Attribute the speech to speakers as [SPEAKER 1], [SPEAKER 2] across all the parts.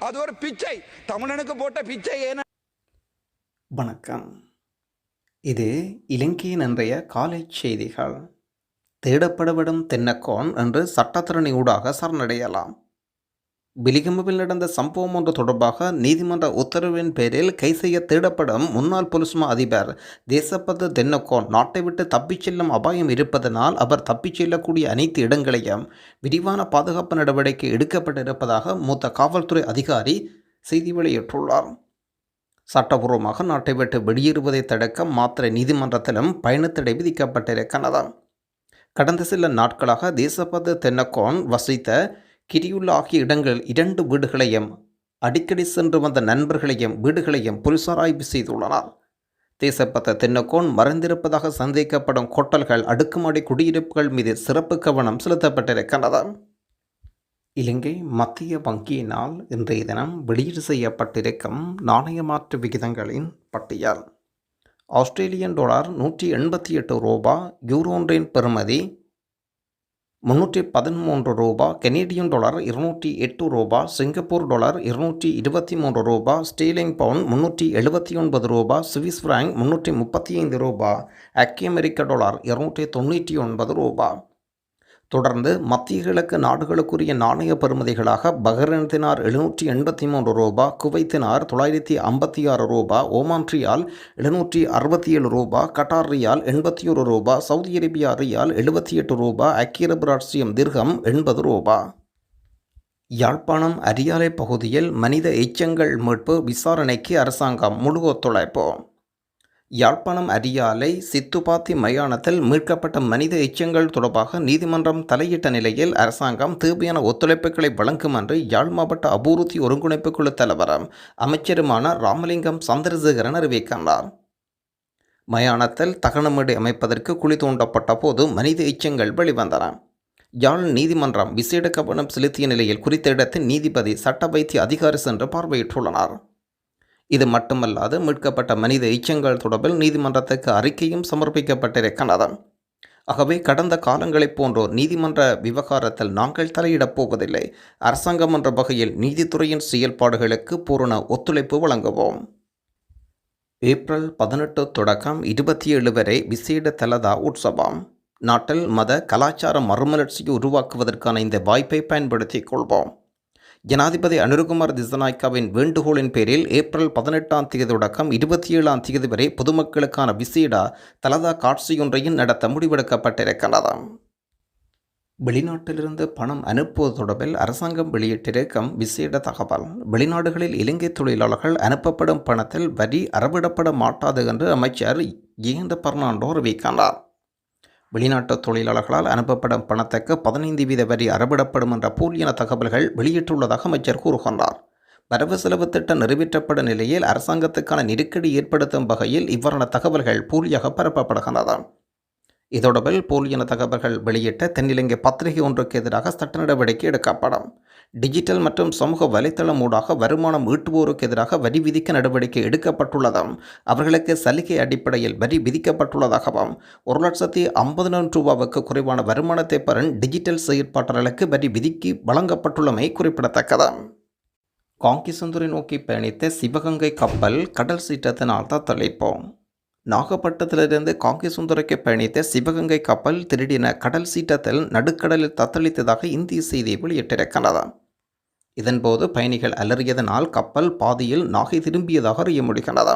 [SPEAKER 1] அது ஒரு பிச்சை, தமிழனுக்கு போட்ட பிச்சை. ஏன்னா
[SPEAKER 2] வணக்கம். இது இலங்கையின் இன்றைய காலை செய்திகள். தேடப்படவிடும் தென்னக்கோன் என்று சட்டத்திரணி ஊடாக சரணடையலாம். பிலிகமுவில் நடந்த சம்பவம் ஒன்று தொடர்பாக நீதிமன்ற உத்தரவின் பேரில் கை செய்ய தேடப்படும் முன்னாள் பொலிஸ்மா அதிபர் தேசப்பத்து தென்னக்கோன் நாட்டை விட்டு தப்பிச் செல்லும் அபாயம் இருப்பதனால் அவர் தப்பிச் செல்லக்கூடிய அனைத்து இடங்களையும் விரிவான பாதுகாப்பு நடவடிக்கை எடுக்கப்பட்டிருப்பதாக மூத்த காவல்துறை அதிகாரி செய்தி வெளியிட்டுள்ளார். சட்டபூர்வமாக நாட்டை விட்டு வெளியேறுவதை தடுக்க மாத்திரை நீதிமன்றத்திலும் பயணத்தடை விதிக்கப்பட்டிருக்கிறது. கடந்த சில நாட்களாக தேசப்பத்து தென்னக்கோன் வசித்த கிரியுள்ள ஆகிய இடங்களில் 2 வீடுகளையும் அடிக்கடி சென்று வந்த நண்பர்களையும் வீடுகளையும் போலீசார் ஆய்வு செய்துள்ளனர். தேசப்பத்து தென்னக்கோன் மறைந்திருப்பதாக சந்தேகிக்கப்படும் கொட்டல்கள் அடுக்குமாடி குடியிருப்புகள் மீது சிறப்பு கவனம் செலுத்தப்பட்டிருக்கிறது. இலங்கை மத்திய வங்கியினால் இன்றைய தினம் வெளியீடு செய்யப்பட்டிருக்கும் நாணய மாற்று விகிதங்களின் பட்டியல். ஆஸ்திரேலியன் டாலர் 188 ரூபா, யூரோ ஒன்றின் பெறுமதி 313 ரூபா, கனேடியன் டாலர் 208 ரூபா, சிங்கப்பூர் டாலர் 223 ரூபா, ஸ்டீலிங் பவுண்ட் 379 ரூபா, சுவிஸ் பிராங்க் 335 ரூபா, ஐக்கிய அமெரிக்க டாலர் 299 ரூபா. தொடர்ந்து மத்திய கிழக்கு நாடுகளுக்குரிய நாணய பெறுமதிகளாக பஹ்ரைன் தினார் 783 ரூபா, குவைத் தினார் 956 ரூபா, ஓமான் ரியால் 767 ரூபா, கட்டார் ரியால் 81 ரூபா, சவுதி அரேபியா ரியால் 78 ரூபா, ஐக்கிய அரபு ராச்சியம் திர்ஹம் 80 ரூபா. யாழ்ப்பாணம் அரியாலை பகுதியில் மனித எச்சங்கள் மீட்பு விசாரணைக்கு அரசாங்கம் முழு ஒத்துழைப்பு. யாழ்ப்பாணம் அரியாலை சித்துப்பாத்தி மயானத்தில் மீட்கப்பட்ட மனித எச்சங்கள் தொடர்பாக நீதிமன்றம் தலையிட்ட நிலையில் அரசாங்கம் தேவையான ஒத்துழைப்புகளை வழங்கும் என்று யாழ் மாவட்ட அபிவிருத்தி ஒருங்கிணைப்பு குழு தலைவரும் அமைச்சருமான ராமலிங்கம் சந்திரசேகரன் அறிவிக்கின்றார். மயானத்தில் தகனமேடு அமைப்பதற்கு குழி தோண்டப்பட்ட போது மனித எச்சங்கள் வெளிவந்தன. யாழ் நீதிமன்றம் விசேட கவனம் செலுத்திய நிலையில் குறித்த இடத்தில் நீதிபதி சட்ட வைத்திய அதிகாரி சென்று பார்வையிட்டுள்ளனர். இது மட்டுமல்லாது மீட்கப்பட்ட மனித எச்சங்கள் தொடர்பில் நீதிமன்றத்துக்கு அறிக்கையும் சமர்ப்பிக்கப்பட்டிருக்கிறது. ஆகவே கடந்த காலங்களைப் போன்றோர் நீதிமன்ற விவகாரத்தில் நாங்கள் தலையிடப் போவதில்லை. அரசாங்கம் என்ற வகையில் நீதித்துறையின் செயல்பாடுகளுக்கு பூரண ஒத்துழைப்பு வழங்குவோம். ஏப்ரல் 18 தொடக்கம் 27 வரை விசேட தலதா உற்சவம். நாட்டில் மத கலாச்சார மறுமலர்ச்சியை உருவாக்குவதற்கான இந்த வாய்ப்பை பயன்படுத்திக் கொள்வோம். ஜனாதிபதி அனுரகுமார் திசாநாயக்காவின் வேண்டுகோளின் பேரில் ஏப்ரல் 18ஆம் தேதி தொடக்கம் 27ஆம் தேதி வரை பொதுமக்களுக்கான விசேட தலதா காட்சியொன்றையும் நடத்த முடிவெடுக்கப்பட்டிருக்கிறது. வெளிநாட்டிலிருந்து பணம் அனுப்புவது தொடர்பில் அரசாங்கம் வெளியிட்டிருக்கும் விசேட தகவல். வெளிநாடுகளில் இலங்கை தொழிலாளர்கள் அனுப்பப்படும் பணத்தில் வரி அறவிடப்பட மாட்டாது என்று அமைச்சர் ஜெயந்த பர்னாண்டோ அறிவிக்கின்றார். வெளிநாட்டு தொழிலாளர்களால் அனுப்பப்படும் பணத்துக்கு 15% வரி அறவிடப்படும் என்ற போலியான தகவல்கள் வெளியிட்டுள்ளதாக அமைச்சர் கூறுகின்றார். வரவு செலவு திட்டம் நிறைவேற்றப்படும் நிலையில் அரசாங்கத்துக்கான நெருக்கடி ஏற்படுத்தும் வகையில் இவ்வாறான தகவல்கள் போலியாக பரப்பப்படுகின்றன. இதோடவில் போலியான தகவல்கள் வெளியிட்ட தென்னிலங்கை பத்திரிகை ஒன்றுக்கு எதிராக சட்ட நடவடிக்கை எடுக்கப்படும். டிஜிட்டல் மற்றும் சமூக வலைத்தளம் ஊடாக வருமானம் ஈட்டுவோருக்கு எதிராக வரி விதிக்க நடவடிக்கை எடுக்கப்பட்டுள்ளதும் அவர்களுக்கு சலுகை அடிப்படையில் வரி விதிக்கப்பட்டுள்ளதாகவும் 1,50,000 ரூபாவுக்கு குறைவான வருமானத்தை பெறும் டிஜிட்டல் செயற்பாட்டாளர்களுக்கு வரி விதிக்கு வழங்கப்பட்டுள்ளமை குறிப்பிடத்தக்கது. காங்கேசந்துறை நோக்கி பயணித்த சிவகங்கை கப்பல் கடல் சீற்றத்தினால் தத்தளிப்போம். நாகப்பட்டினத்திலிருந்து காங்கேசந்துறைக்கு பயணித்த சிவகங்கை கப்பல் திடீரென கடல் சீற்றத்தில் நடுக்கடலில் தத்தளித்ததாக இந்திய செய்தி வெளியிட்டிருக்கிறது. இதன்போது பயணிகள் அலறியதனால் கப்பல் பாதியில் நாகை திரும்பியதாக அறிய முடிகிறது.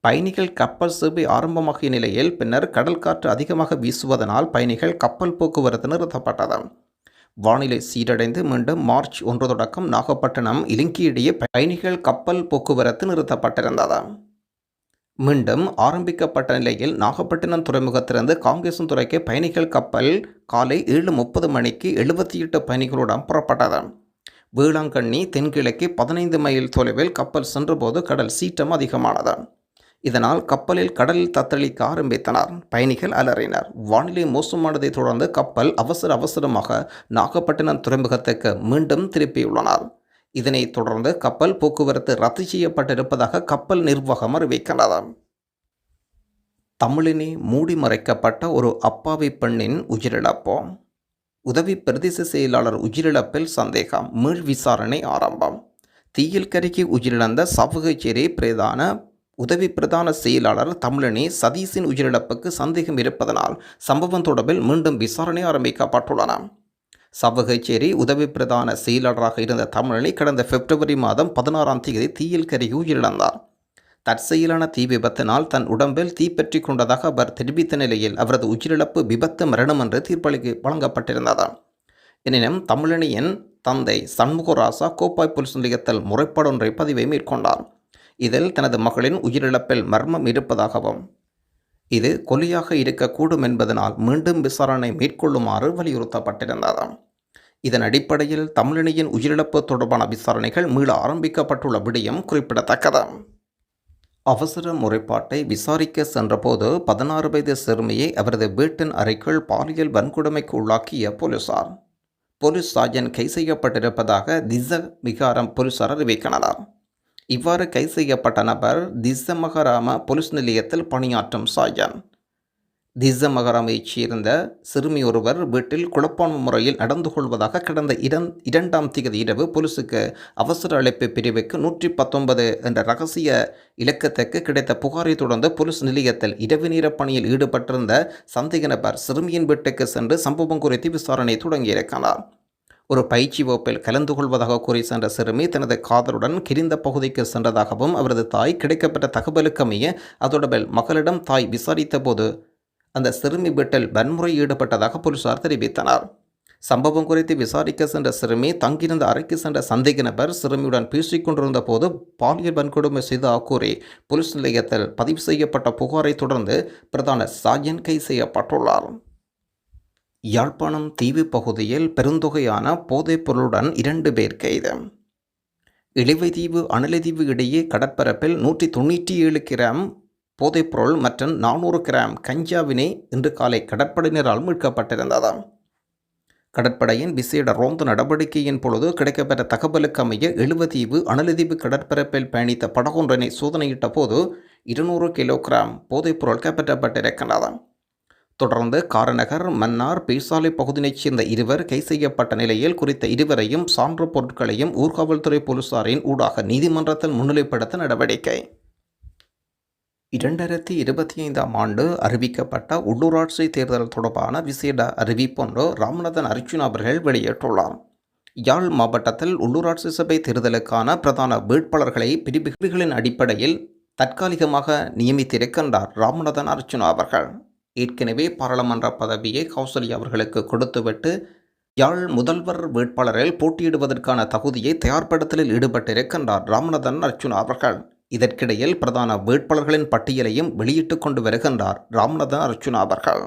[SPEAKER 2] பயணிகள் கப்பல் சேவை ஆரம்பமாகிய நிலையில் பின்னர் கடல் காற்று அதிகமாக வீசுவதனால் பயணிகள் கப்பல் போக்குவரத்து நிறுத்தப்பட்டது. வானிலை சீரடைந்து மீண்டும் மார்ச் 1 தொடக்கம் நாகப்பட்டினம் இலங்கை இடையே பயணிகள் கப்பல் போக்குவரத்து நிறுத்தப்பட்டிருந்தது. மீண்டும் ஆரம்பிக்கப்பட்ட நிலையில் நாகப்பட்டினம் துறைமுகத்திலிருந்து காங்கேசந்துறைக்கு பயணிகள் கப்பல் காலை 7:30 மணிக்கு 78 பயணிகளுடன் புறப்பட்டது. வேளாங்கண்ணி தென்கிழக்கு 15 மைல் தொலைவில் கப்பல் சென்றபோது கடல் சீற்றம் அதிகமானது. இதனால் கப்பலில் கடலில் தத்தளிக்க ஆரம்பித்தனர். பயணிகள் அலறினர். வானிலை மோசமானதை தொடர்ந்து கப்பல் அவசரமாக நாகப்பட்டினம் துறைமுகத்துக்கு மீண்டும் திருப்பியுள்ளனர். இதனைத் தொடர்ந்து கப்பல் போக்குவரத்து ரத்து செய்யப்பட்டிருப்பதாக கப்பல் நிர்வாகம் அறிவிக்கிறது. தமிழினே மூடி மறைக்கப்பட்ட ஒரு அப்பாவி பெண்ணின் உயிரிழப்பு. உதவி பிரதேச செயலாளர் உயிரிழப்பில் சந்தேகம். மீள் விசாரணை ஆரம்பம். தீயில் கருகி உயிரிழந்த சவுகச்சேரி பிரதான உதவி பிரதான செயலாளர் தமிழனி சதீஷின் உயிரிழப்புக்கு சந்தேகம் இருப்பதனால் சம்பவம் தொடர்பில் மீண்டும் விசாரணை ஆரம்பிக்கப்பட்டுள்ளன. சவுகச்சேரி உதவி பிரதான செயலாளராக இருந்த தமிழனி கடந்த பிப்ரவரி மாதம் 16ஆம் தேதி தீயில் கருகி உயிரிழந்தார். தற்செயலான தீ விபத்தினால் தன் உடம்பில் தீப்பற்றி கொண்டதாக அவர் தெரிவித்த நிலையில் அவரது உயிரிழப்பு விபத்து மரணம் என்று தீர்ப்பளிக்க வழங்கப்பட்டிருந்தது. எனினும் தமிழனியின் தந்தை சண்முகராசா கோப்பாய் போலீஸ் நிலையத்தில் முறைப்பாடு ஒன்றை பதிவை மேற்கொண்டார். இதில் தனது மகளின் உயிரிழப்பில் மர்மம் இருப்பதாகவும் இது கொலையாக இருக்கக்கூடும் என்பதனால் மீண்டும் விசாரணை மேற்கொள்ளுமாறு வலியுறுத்தப்பட்டிருந்தது. இதன் அடிப்படையில் தமிழனியின் உயிரிழப்பு தொடர்பான விசாரணைகள் மீள ஆரம்பிக்கப்பட்டுள்ள விடயம் குறிப்பிடத்தக்கது. அவசர முறைப்பாட்டை விசாரிக்க சென்றபோது 16 வயது சிறுமியை அவரது வீட்டின் அறைக்குள் பாலியல் வன்கொடுமைக்கு உள்ளாக்கிய போலீசார். போலீஸ் சார்ஜன் கைது செய்யப்பட்டிருப்பதாக திச விகாரம் போலீசார் அறிவிக்கின்றனர். இவ்வாறு கைது செய்யப்பட்ட நபர் திசமகராம போலீஸ் நிலையத்தில் பணியாற்றும் சார்ஜன். திசமகராமைச் சேர்ந்த சிறுமி ஒருவர் வீட்டில் குழப்பான முறையில் நடந்து கொள்வதாக கடந்த 2ஆம் தேதி இரவு போலீசுக்கு அவசர அழைப்பு பிரிவுக்கு 119 என்ற ரகசிய இலக்கத்துக்கு கிடைத்த புகாரை தொடர்ந்து போலீஸ் நிலையத்தில் இரவு நேர பணியில் ஈடுபட்டிருந்த சந்தேக நபர் சிறுமியின் வீட்டுக்கு சென்று சம்பவம் குறித்து விசாரணை தொடங்கியிருக்கிறார். ஒரு பயிற்சி வகுப்பில் கலந்து கொள்வதாக கூறி சென்ற சிறுமி தனது காதலுடன் கிரிந்த பகுதிக்கு சென்றதாகவும் அவரது தாய் கிடைக்கப்பட்ட தகவலுக்கு அமைய அதோடபில் மகளிடம் தாய் விசாரித்த போது அந்த சிறுமி வீட்டில் வன்முறை ஈடுபட்டதாக போலீசார் தெரிவித்தனர். சம்பவம் குறித்து விசாரிக்க சென்ற சிறுமி தங்கியிருந்த அறைக்கு சென்ற சந்தேக நபர் சிறுமியுடன் பேசிக்கொண்டிருந்த போது பாலியல் வன்கொடுமை செய்ததாக கூறி போலீஸ் நிலையத்தில் பதிவு செய்யப்பட்ட புகாரை தொடர்ந்து பிரதான சார்ஜன் கைது செய்யப்பட்டுள்ளார். யாழ்ப்பாணம் தீவு பகுதியில் பெருந்தொகையான போதைப் பொருளுடன் 2 பேர் கைது. இழிவைதீவு அனலைதீவு இடையே கடற்பரப்பில் 197 கிராம் போதைப்பொருள் மற்றும் 400 கிராம் கஞ்சாவினை இன்று காலை கடற்படையினரால் மீட்கப்பட்டிருந்தது. கடற்படையின் விசேட ரோந்து நடவடிக்கையின் பொழுது கிடைக்கப்பெற்ற தகவலுக்கு அமைய இழுவதீவு அனலைதீவு கடற்பரப்பில் பயணித்த படகொன்றினை சோதனையிட்ட போது 200 கிலோகிராம் போதைப்பொருள் கைப்பற்றப்பட்டிருக்கின்றது. தொடர்ந்து காரநகர் மன்னார் பேசாலை பகுதியைச் சேர்ந்த 2 கைது செய்யப்பட்ட நிலையில் குறித்த 2வரையும் சான்று பொருட்களையும் ஊர்காவல்துறை போலீசாரின் ஊடாக நீதிமன்றத்தில் முன்னிலைப்படுத்த நடவடிக்கை. 2025ஆம் ஆண்டு அறிவிக்கப்பட்ட உள்ளூராட்சி தேர்தல் தொடர்பான விசேட அறிவிப்பொன்று ராமநாதன் அர்ச்சுனா அவர்கள் வெளியிட்டுள்ளார். யாழ் மாவட்டத்தில் உள்ளூராட்சி சபை தேர்தலுக்கான பிரதான வேட்பாளர்களை பிரிவுகளின் அடிப்படையில் தற்காலிகமாக நியமித்திருக்கின்றார் ராமநாதன் அர்ச்சுனா அவர்கள். ஏற்கனவே பாராளுமன்ற பதவியை கௌசல்யா அவர்களுக்கு கொடுத்துவிட்டு யாழ் முதல்வர் வேட்பாளரில் போட்டியிடுவதற்கான தகுதியை தயார்படுத்தலில் ஈடுபட்டிருக்கின்றார் ராமநாதன் அர்ச்சுனா அவர்கள். இதற்கிடையில் பிரதான வேட்பாளர்களின் பட்டியலையும் வெளியிட்டு கொண்டு வருகின்றார் ராமநாதன் அர்ச்சுனா அவர்கள்.